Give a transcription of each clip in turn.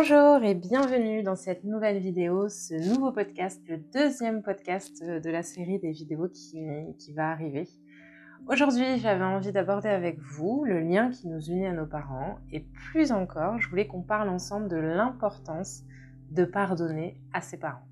Bonjour et bienvenue dans cette nouvelle vidéo, ce nouveau podcast, le deuxième podcast de la série des vidéos qui va arriver. Aujourd'hui, j'avais envie d'aborder avec vous le lien qui nous unit à nos parents et plus encore, je voulais qu'on parle ensemble de l'importance de pardonner à ses parents.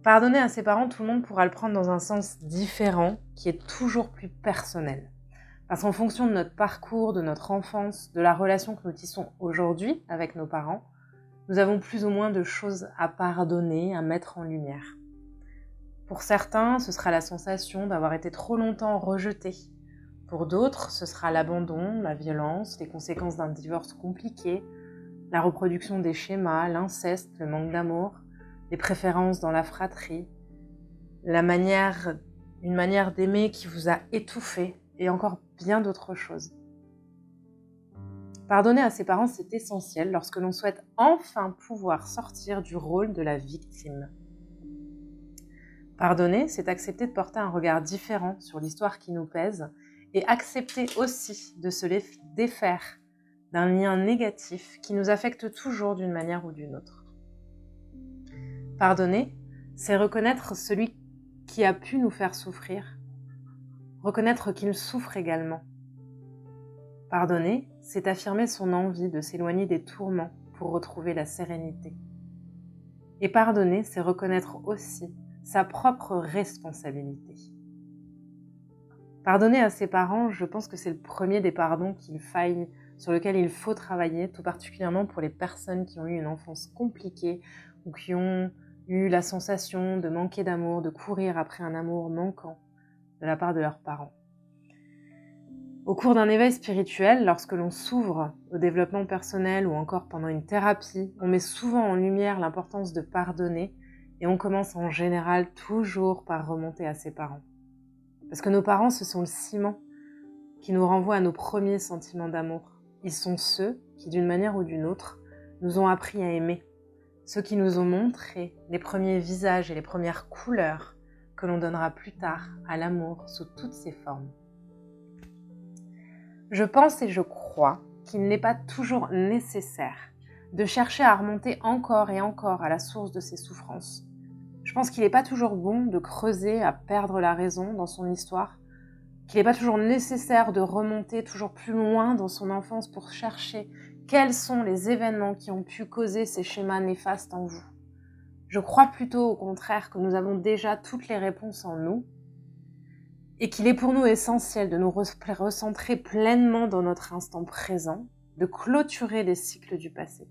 Pardonner à ses parents, tout le monde pourra le prendre dans un sens différent qui est toujours plus personnel. Parce qu'en fonction de notre parcours, de notre enfance, de la relation que nous tissons aujourd'hui avec nos parents, nous avons plus ou moins de choses à pardonner, à mettre en lumière. Pour certains, ce sera la sensation d'avoir été trop longtemps rejeté. Pour d'autres, ce sera l'abandon, la violence, les conséquences d'un divorce compliqué, la reproduction des schémas, l'inceste, le manque d'amour, les préférences dans la fratrie, une manière d'aimer qui vous a étouffé, et encore bien d'autres choses. Pardonner à ses parents, c'est essentiel lorsque l'on souhaite enfin pouvoir sortir du rôle de la victime. Pardonner, c'est accepter de porter un regard différent sur l'histoire qui nous pèse et accepter aussi de se défaire d'un lien négatif qui nous affecte toujours d'une manière ou d'une autre. Pardonner, c'est reconnaître celui qui a pu nous faire souffrir, reconnaître qu'il souffre également. Pardonner, c'est affirmer son envie de s'éloigner des tourments pour retrouver la sérénité. Et pardonner, c'est reconnaître aussi sa propre responsabilité. Pardonner à ses parents, je pense que c'est le premier des pardons sur lequel il faut travailler, tout particulièrement pour les personnes qui ont eu une enfance compliquée ou qui ont eu la sensation de manquer d'amour, de courir après un amour manquant de la part de leurs parents. Au cours d'un éveil spirituel, lorsque l'on s'ouvre au développement personnel ou encore pendant une thérapie, on met souvent en lumière l'importance de pardonner et on commence en général toujours par remonter à ses parents. Parce que nos parents, ce sont le ciment qui nous renvoie à nos premiers sentiments d'amour. Ils sont ceux qui, d'une manière ou d'une autre, nous ont appris à aimer. Ceux qui nous ont montré les premiers visages et les premières couleurs que l'on donnera plus tard à l'amour sous toutes ses formes. Je pense et je crois qu'il n'est pas toujours nécessaire de chercher à remonter encore et encore à la source de ses souffrances. Je pense qu'il n'est pas toujours bon de creuser à perdre la raison dans son histoire, qu'il n'est pas toujours nécessaire de remonter toujours plus loin dans son enfance pour chercher quels sont les événements qui ont pu causer ces schémas néfastes en vous. Je crois plutôt au contraire que nous avons déjà toutes les réponses en nous et qu'il est pour nous essentiel de nous recentrer pleinement dans notre instant présent, de clôturer les cycles du passé.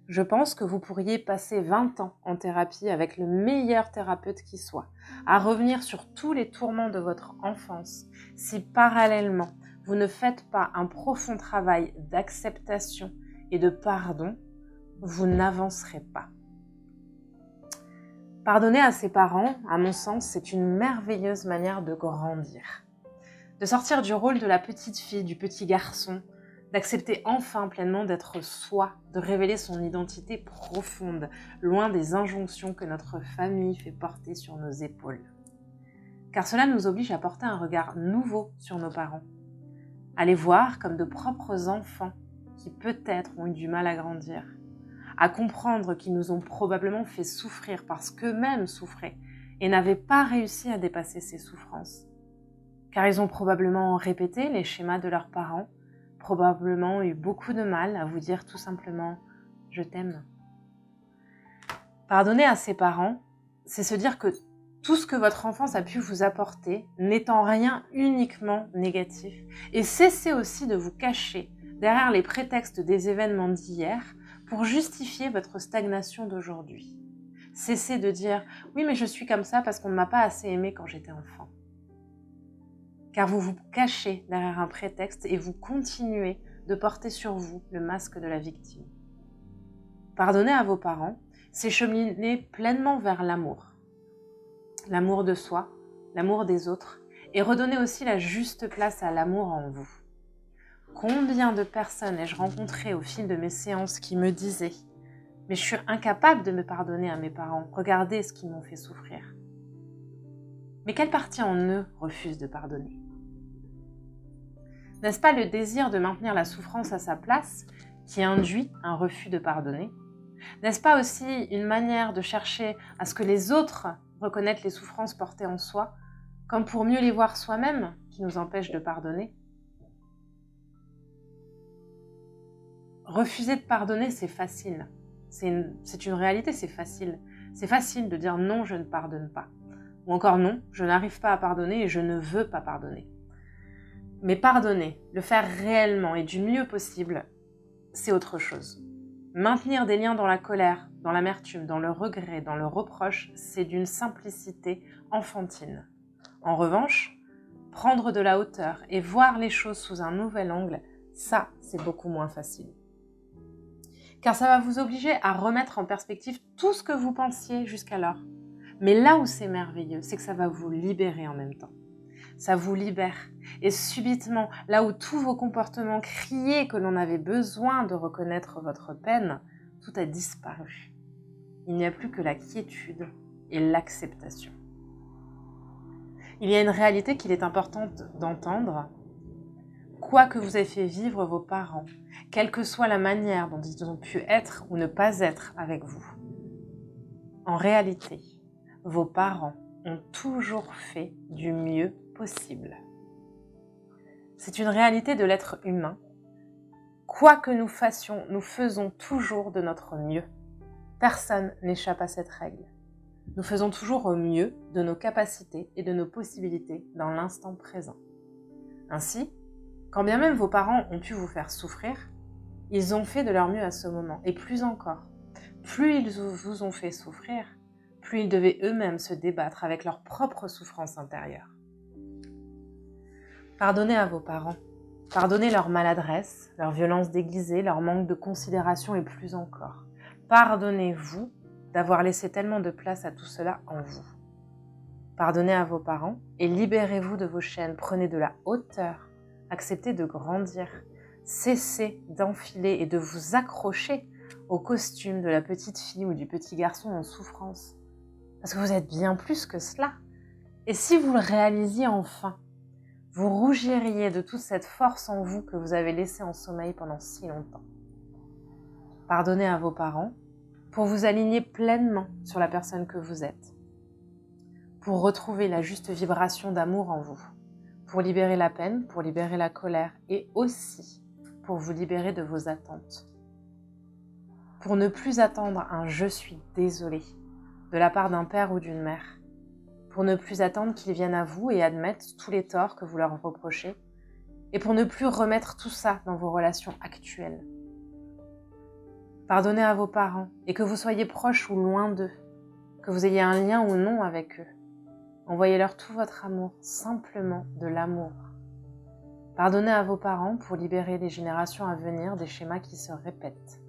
Je pense que vous pourriez passer 20 ans en thérapie avec le meilleur thérapeute qui soit, à revenir sur tous les tourments de votre enfance, si parallèlement vous ne faites pas un profond travail d'acceptation et de pardon, vous n'avancerez pas. Pardonner à ses parents, à mon sens, c'est une merveilleuse manière de grandir. De sortir du rôle de la petite fille, du petit garçon, d'accepter enfin pleinement d'être soi, de révéler son identité profonde, loin des injonctions que notre famille fait porter sur nos épaules. Car cela nous oblige à porter un regard nouveau sur nos parents, à les voir comme de propres enfants qui peut-être ont eu du mal à grandir, à comprendre qu'ils nous ont probablement fait souffrir parce qu'eux-mêmes souffraient et n'avaient pas réussi à dépasser ces souffrances. Car ils ont probablement répété les schémas de leurs parents, probablement eu beaucoup de mal à vous dire tout simplement « je t'aime ». Pardonner à ses parents, c'est se dire que tout ce que votre enfance a pu vous apporter n'est en rien uniquement négatif et cessez aussi de vous cacher derrière les prétextes des événements d'hier pour justifier votre stagnation d'aujourd'hui. Cessez de dire « oui, mais je suis comme ça parce qu'on ne m'a pas assez aimé quand j'étais enfant ». Car vous vous cachez derrière un prétexte et vous continuez de porter sur vous le masque de la victime. Pardonner à vos parents, c'est cheminer pleinement vers l'amour. L'amour de soi, l'amour des autres, et redonner aussi la juste place à l'amour en vous. Combien de personnes ai-je rencontrées au fil de mes séances qui me disaient « mais je suis incapable de me pardonner à mes parents, regardez ce qu'ils m'ont fait souffrir ». Mais quelle partie en eux refuse de pardonner ? N'est-ce pas le désir de maintenir la souffrance à sa place qui induit un refus de pardonner? N'est-ce pas aussi une manière de chercher à ce que les autres reconnaissent les souffrances portées en soi, comme pour mieux les voir soi-même, qui nous empêche de pardonner? Refuser de pardonner, c'est facile. C'est une réalité, c'est facile. C'est facile de dire non, je ne pardonne pas. Ou encore non, je n'arrive pas à pardonner et je ne veux pas pardonner. Mais pardonner, le faire réellement et du mieux possible, c'est autre chose. Maintenir des liens dans la colère, dans l'amertume, dans le regret, dans le reproche, c'est d'une simplicité enfantine. En revanche, prendre de la hauteur et voir les choses sous un nouvel angle, ça, c'est beaucoup moins facile. Car ça va vous obliger à remettre en perspective tout ce que vous pensiez jusqu'alors. Mais là où c'est merveilleux, c'est que ça va vous libérer en même temps. Ça vous libère. Et subitement, là où tous vos comportements criaient que l'on avait besoin de reconnaître votre peine, tout a disparu. Il n'y a plus que la quiétude et l'acceptation. Il y a une réalité qu'il est important d'entendre. Quoi que vous ayez fait vivre vos parents, quelle que soit la manière dont ils ont pu être ou ne pas être avec vous, en réalité, vos parents ont toujours fait du mieux possible. C'est une réalité de l'être humain. Quoi que nous fassions, nous faisons toujours de notre mieux. Personne n'échappe à cette règle. Nous faisons toujours au mieux de nos capacités et de nos possibilités dans l'instant présent. Ainsi, quand bien même vos parents ont pu vous faire souffrir, ils ont fait de leur mieux à ce moment. Et plus encore, plus ils vous ont fait souffrir, plus ils devaient eux-mêmes se débattre avec leur propre souffrance intérieure. Pardonnez à vos parents. Pardonnez leur maladresse, leur violence déguisée, leur manque de considération et plus encore. Pardonnez-vous d'avoir laissé tellement de place à tout cela en vous. Pardonnez à vos parents et libérez-vous de vos chaînes. Prenez de la hauteur. Acceptez de grandir. Cessez d'enfiler et de vous accrocher au costume de la petite fille ou du petit garçon en souffrance. Parce que vous êtes bien plus que cela. Et si vous le réalisiez enfin, vous rougiriez de toute cette force en vous que vous avez laissée en sommeil pendant si longtemps. Pardonnez à vos parents pour vous aligner pleinement sur la personne que vous êtes, pour retrouver la juste vibration d'amour en vous, pour libérer la peine, pour libérer la colère et aussi pour vous libérer de vos attentes. Pour ne plus attendre un « je suis désolé » de la part d'un père ou d'une mère, pour ne plus attendre qu'ils viennent à vous et admettent tous les torts que vous leur reprochez, et pour ne plus remettre tout ça dans vos relations actuelles. Pardonnez à vos parents, et que vous soyez proche ou loin d'eux, que vous ayez un lien ou non avec eux. Envoyez-leur tout votre amour, simplement de l'amour. Pardonnez à vos parents pour libérer les générations à venir des schémas qui se répètent.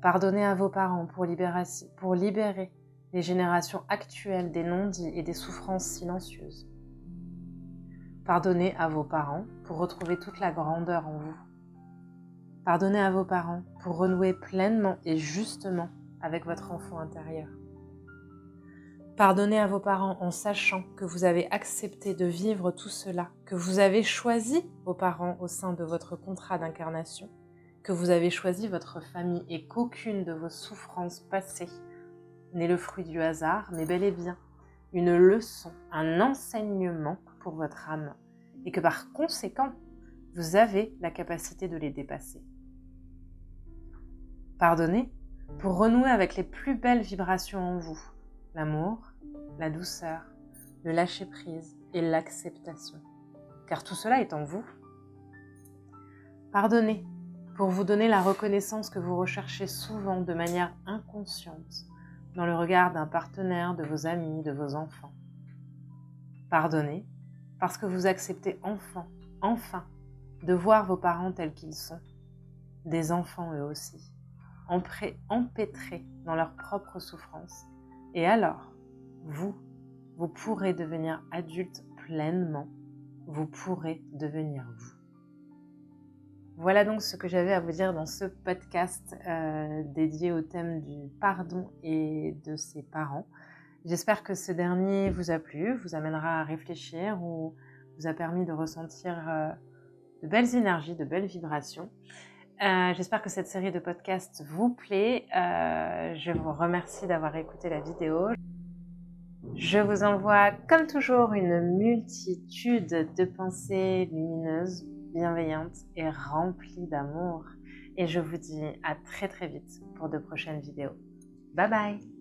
Pardonnez à vos parents pour libérer les générations actuelles des non-dits et des souffrances silencieuses. Pardonnez à vos parents pour retrouver toute la grandeur en vous. Pardonnez à vos parents pour renouer pleinement et justement avec votre enfant intérieur. Pardonnez à vos parents en sachant que vous avez accepté de vivre tout cela, que vous avez choisi vos parents au sein de votre contrat d'incarnation, que vous avez choisi votre famille et qu'aucune de vos souffrances passées n'est le fruit du hasard, mais bel et bien une leçon, un enseignement pour votre âme, et que par conséquent, vous avez la capacité de les dépasser. Pardonnez pour renouer avec les plus belles vibrations en vous, l'amour, la douceur, le lâcher-prise et l'acceptation, car tout cela est en vous. Pardonnez pour vous donner la reconnaissance que vous recherchez souvent de manière inconsciente, dans le regard d'un partenaire, de vos amis, de vos enfants. Pardonnez parce que vous acceptez enfin, de voir vos parents tels qu'ils sont, des enfants eux aussi, empêtrés dans leur propre souffrance. Et alors, vous pourrez devenir adulte pleinement, vous pourrez devenir vous. Voilà donc ce que j'avais à vous dire dans ce podcast dédié au thème du pardon et de ses parents. J'espère que ce dernier vous a plu, vous amènera à réfléchir ou vous a permis de ressentir de belles énergies, de belles vibrations. J'espère que cette série de podcasts vous plaît. Je vous remercie d'avoir écouté la vidéo. Je vous envoie, comme toujours, une multitude de pensées lumineuses, bienveillantes et remplies d'amour. Et je vous dis à très très vite pour de prochaines vidéos. Bye bye!